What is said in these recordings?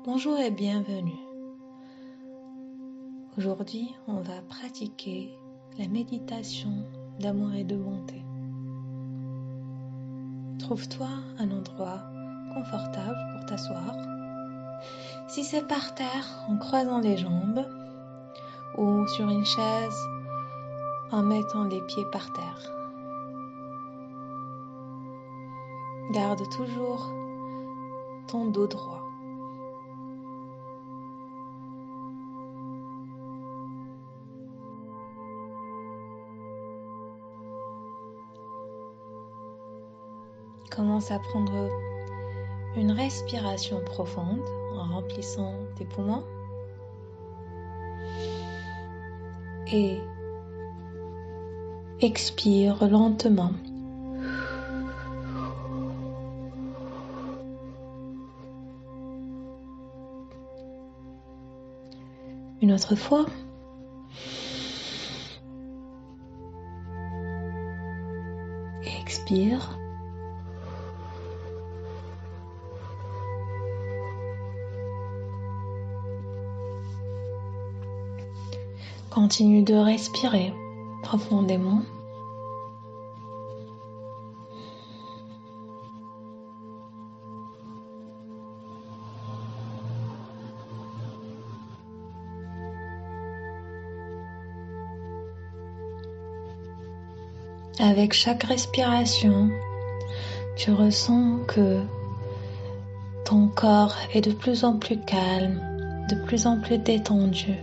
Bonjour et bienvenue. Aujourd'hui, on va pratiquer la méditation d'amour et de bonté. Trouve-toi un endroit confortable pour t'asseoir. Si c'est par terre, en croisant les jambes ou sur une chaise en mettant les pieds par terre. Garde toujours ton dos droit. Commence à prendre une respiration profonde en remplissant tes poumons et expire lentement. Une autre fois. Expire. Continue de respirer profondément. Avec chaque respiration, tu ressens que ton corps est de plus en plus calme, de plus en plus détendu.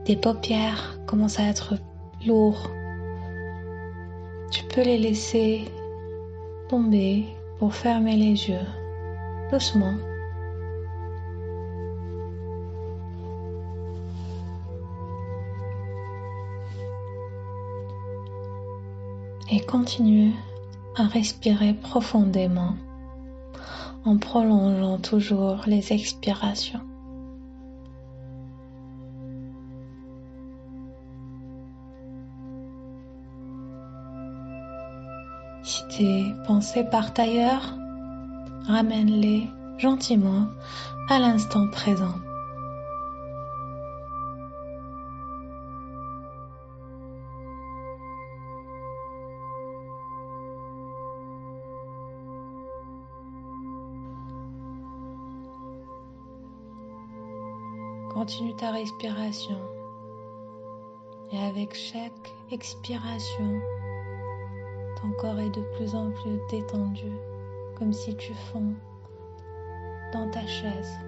Tes paupières commencent à être lourdes. Tu peux les laisser tomber pour fermer les yeux, doucement. Et continue à respirer profondément en prolongeant toujours les expirations. Si tes pensées partent ailleurs, ramène-les gentiment à l'instant présent. Continue ta respiration et avec chaque expiration, ton corps est de plus en plus détendu, comme si tu fonds dans ta chaise.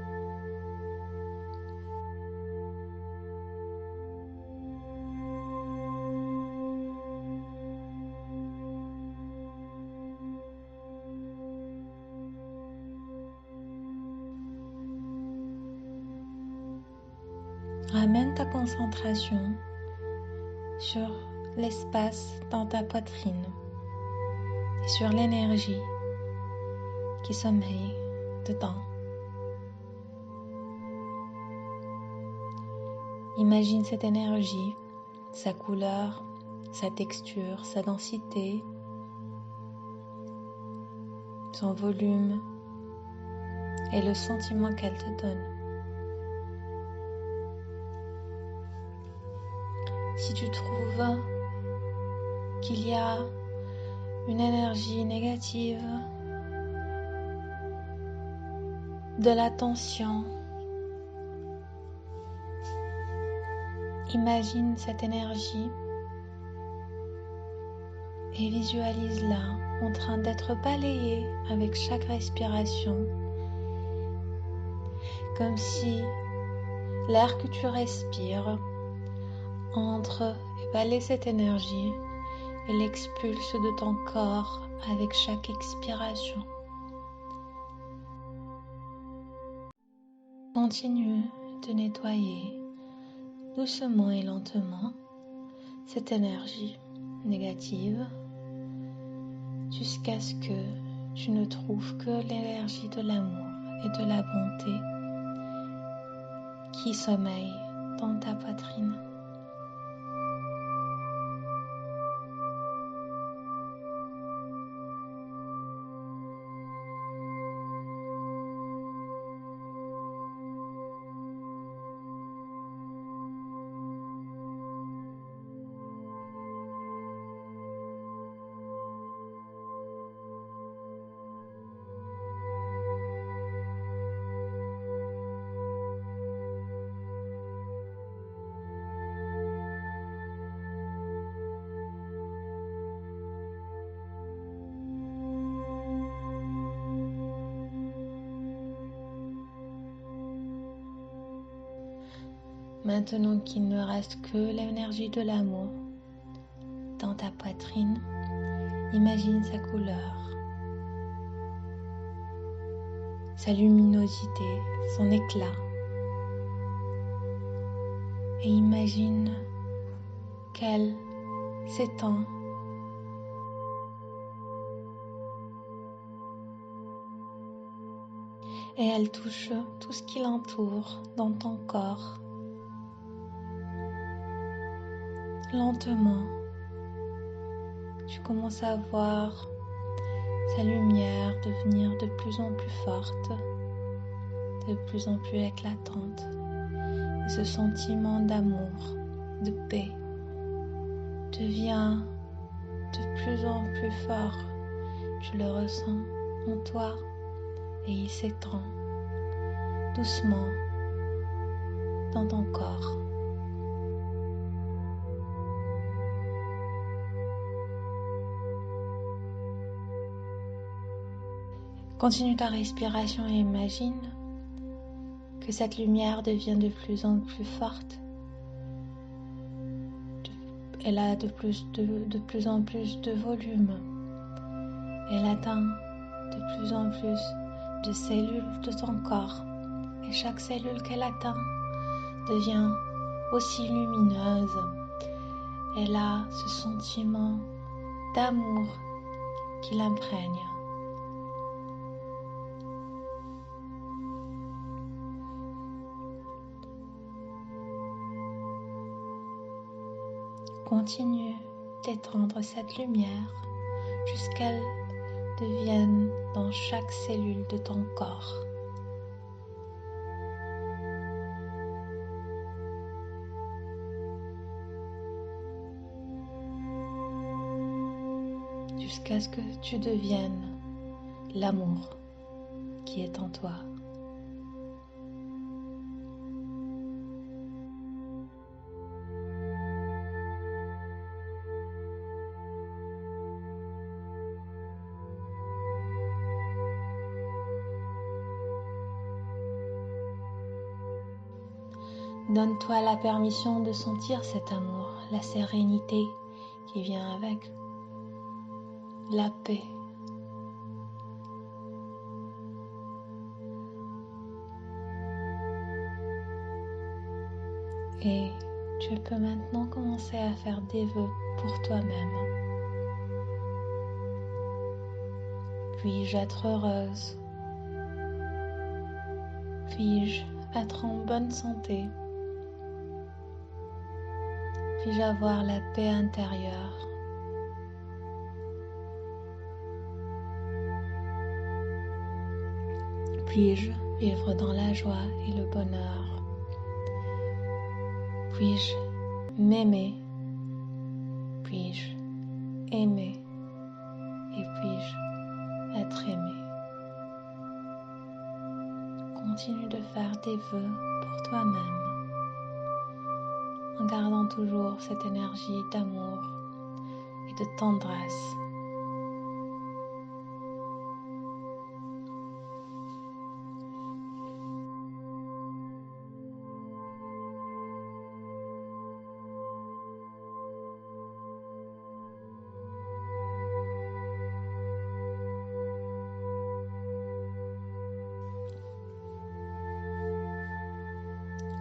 Ramène ta concentration sur l'espace dans ta poitrine et sur l'énergie qui sommeille dedans. Imagine cette énergie, sa couleur, sa texture, sa densité, son volume et le sentiment qu'elle te donne. Si tu trouves qu'il y a une énergie négative, de la tension, imagine cette énergie et visualise-la en train d'être balayée avec chaque respiration, comme si l'air que tu respires entre et balaye cette énergie et l'expulse de ton corps avec chaque expiration. Continue de nettoyer doucement et lentement cette énergie négative jusqu'à ce que tu ne trouves que l'énergie de l'amour et de la bonté qui sommeille dans ta poitrine. Maintenant qu'il ne reste que l'énergie de l'amour dans ta poitrine, imagine sa couleur, sa luminosité, son éclat. Et imagine qu'elle s'étend et elle touche tout ce qui l'entoure dans ton corps. Lentement, tu commences à voir sa lumière devenir de plus en plus forte, de plus en plus éclatante. Et ce sentiment d'amour, de paix, devient de plus en plus fort. Tu le ressens en toi et il s'étend doucement dans ton corps. Continue ta respiration et imagine que cette lumière devient de plus en plus forte. Elle a de plus en plus de volume. Elle atteint de plus en plus de cellules de ton corps. Et chaque cellule qu'elle atteint devient aussi lumineuse. Elle a ce sentiment d'amour qui l'imprègne. Continue d'étendre cette lumière jusqu'à devienne dans chaque cellule de ton corps. Jusqu'à ce que tu deviennes l'amour qui est en toi. Donne-toi la permission de sentir cet amour, la sérénité qui vient avec, la paix. Et tu peux maintenant commencer à faire des vœux pour toi-même. Puis-je être heureuse? Puis-je être en bonne santé? Puis-je avoir la paix intérieure? Puis-je vivre dans la joie et le bonheur? Puis-je m'aimer? Puis-je aimer? Et puis-je être aimé? Continue de faire des vœux pour toi-même, en gardant toujours cette énergie d'amour et de tendresse.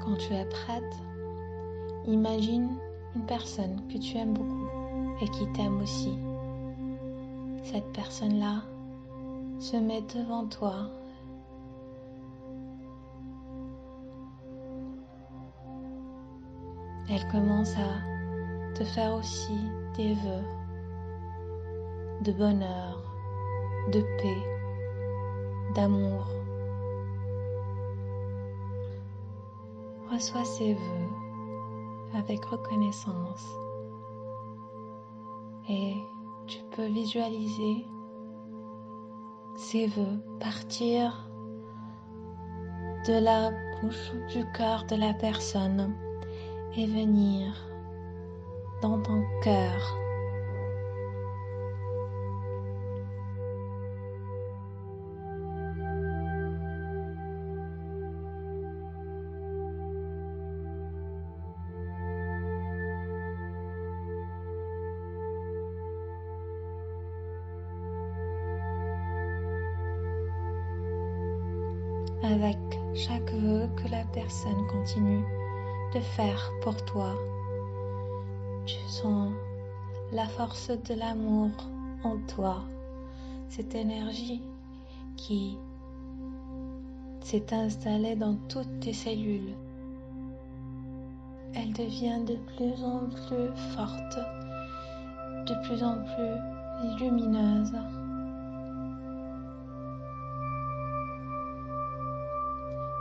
Quand tu es prête, imagine une personne que tu aimes beaucoup et qui t'aime aussi. Cette personne-là se met devant toi. Elle commence à te faire aussi des vœux de bonheur, de paix, d'amour. Reçois ces vœux avec reconnaissance et tu peux visualiser ces vœux partir de la bouche ou du cœur de la personne et venir dans ton cœur. avec chaque vœu que la personne continue de faire pour toi. Tu sens la force de l'amour en toi, cette énergie qui s'est installée dans toutes tes cellules. Elle devient de plus en plus forte, de plus en plus lumineuse.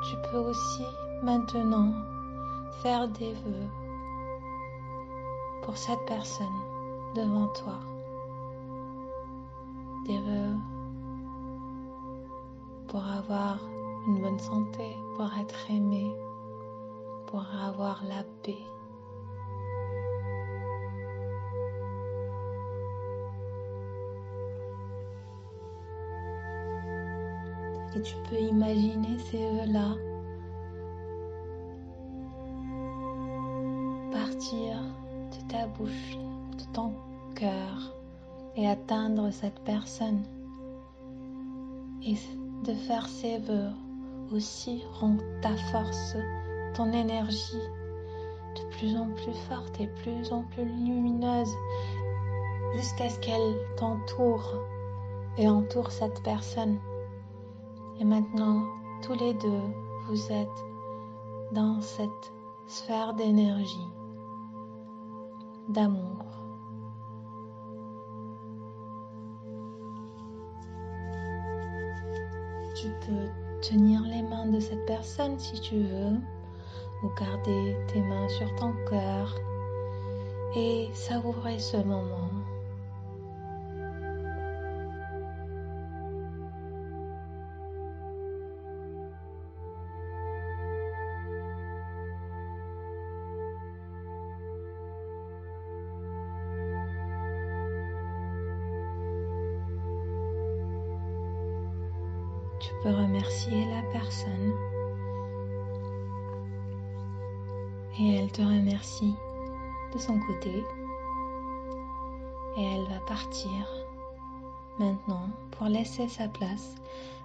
Tu peux aussi maintenant faire des vœux pour cette personne devant toi. Des vœux pour avoir une bonne santé, pour être aimé, pour avoir la paix. Et tu peux imaginer ces vœux-là partir de ta bouche, de ton cœur et atteindre cette personne. Et de faire ces vœux aussi rend ta force, ton énergie de plus en plus forte et plus en plus lumineuse jusqu'à ce qu'elle t'entoure et entoure cette personne. Et maintenant, tous les deux, vous êtes dans cette sphère d'énergie, d'amour. Tu peux tenir les mains de cette personne si tu veux, ou garder tes mains sur ton cœur et savourer ce moment. Tu peux remercier la personne et elle te remercie de son côté et elle va partir maintenant pour laisser sa place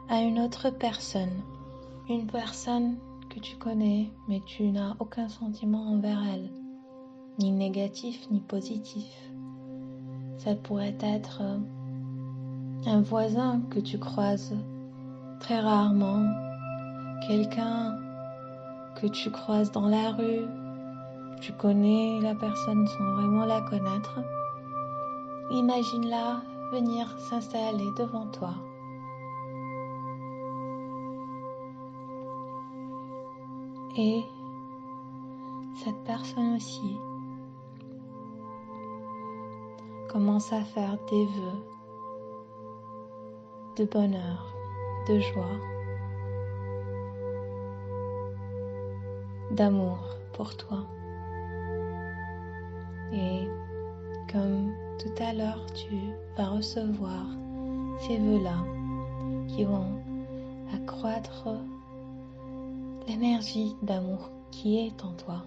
à une autre personne, une personne que tu connais mais tu n'as aucun sentiment envers elle, ni négatif ni positif. Ça pourrait être un voisin que tu croises très rarement, quelqu'un que tu croises dans la rue, tu connais la personne sans vraiment la connaître. Imagine-la venir s'installer devant toi. Et cette personne aussi commence à faire des vœux de bonheur, de joie, d'amour pour toi. Et comme tout à l'heure, tu vas recevoir ces vœux-là qui vont accroître l'énergie d'amour qui est en toi.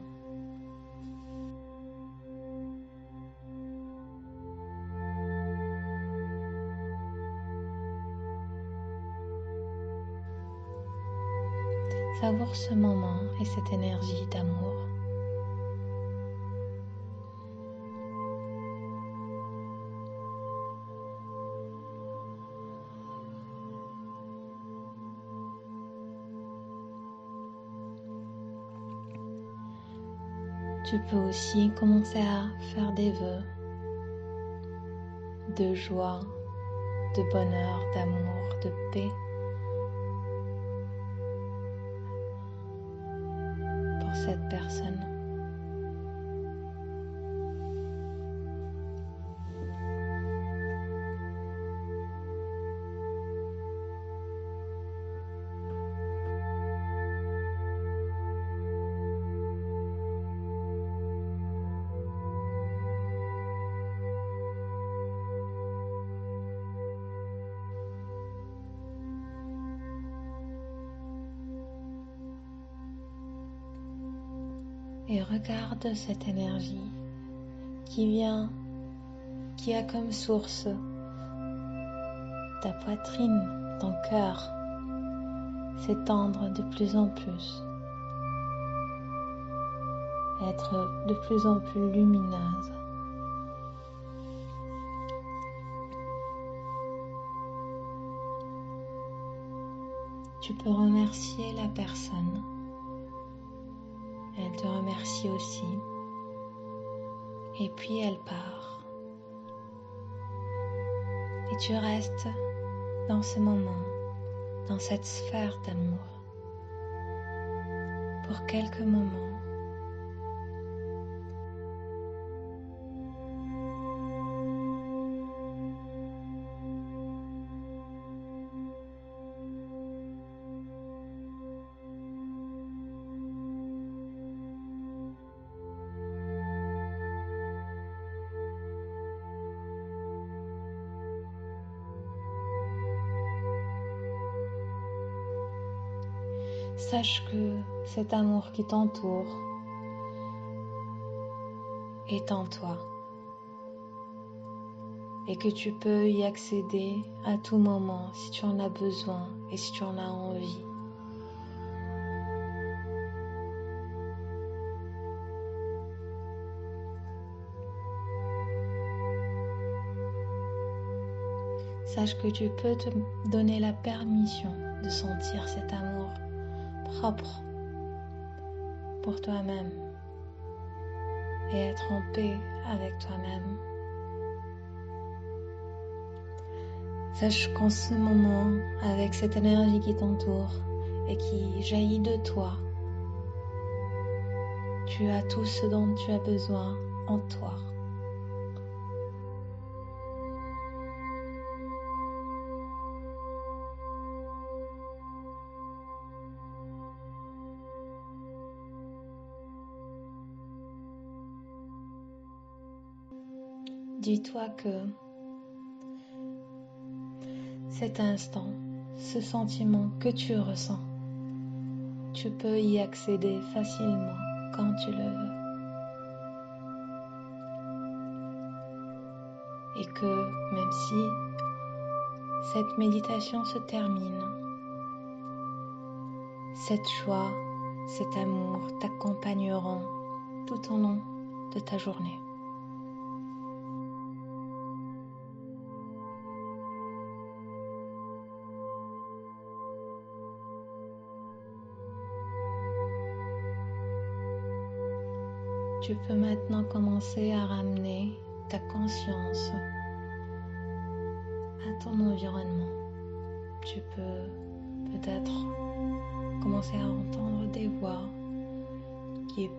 Savoure ce moment et cette énergie d'amour. Tu peux aussi commencer à faire des vœux de joie, de bonheur, d'amour, de paix pour cette personne. Et regarde cette énergie qui a comme source ta poitrine, ton cœur. s'étendre de plus en plus, être de plus en plus lumineuse. Tu peux remercier la personne. Elle te remercie aussi. Et puis elle part. Et tu restes dans ce moment, dans cette sphère d'amour, pour quelques moments. Sache que cet amour qui t'entoure est en toi et que tu peux y accéder à tout moment si tu en as besoin et si tu en as envie. Sache que tu peux te donner la permission de sentir cet amour propre pour toi-même et être en paix avec toi-même. Sache qu'en ce moment, avec cette énergie qui t'entoure et qui jaillit de toi, tu as tout ce dont tu as besoin en toi. Dis-toi que cet instant, ce sentiment que tu ressens, tu peux y accéder facilement quand tu le veux. Et que même si cette méditation se termine, cette joie, cet amour t'accompagneront tout au long de ta journée. Tu peux maintenant commencer à ramener ta conscience à ton environnement. Tu peux peut-être commencer à entendre des voix qui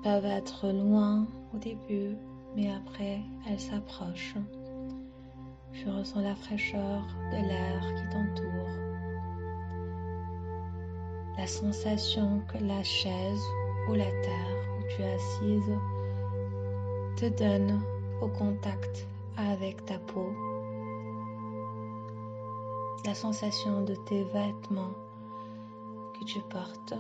peuvent être loin au début, mais après elles s'approchent. Tu ressens la fraîcheur de l'air qui t'entoure, la sensation que la chaise ou la terre où tu es assise te donne au contact avec ta peau, la sensation de tes vêtements que tu portes.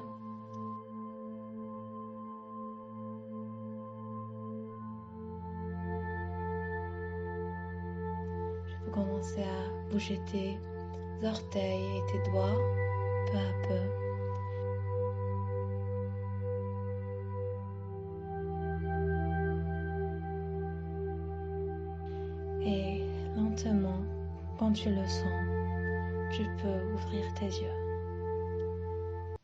Tu peux commencer à bouger tes orteils et tes doigts peu à peu. Et lentement, quand tu le sens, tu peux ouvrir tes yeux.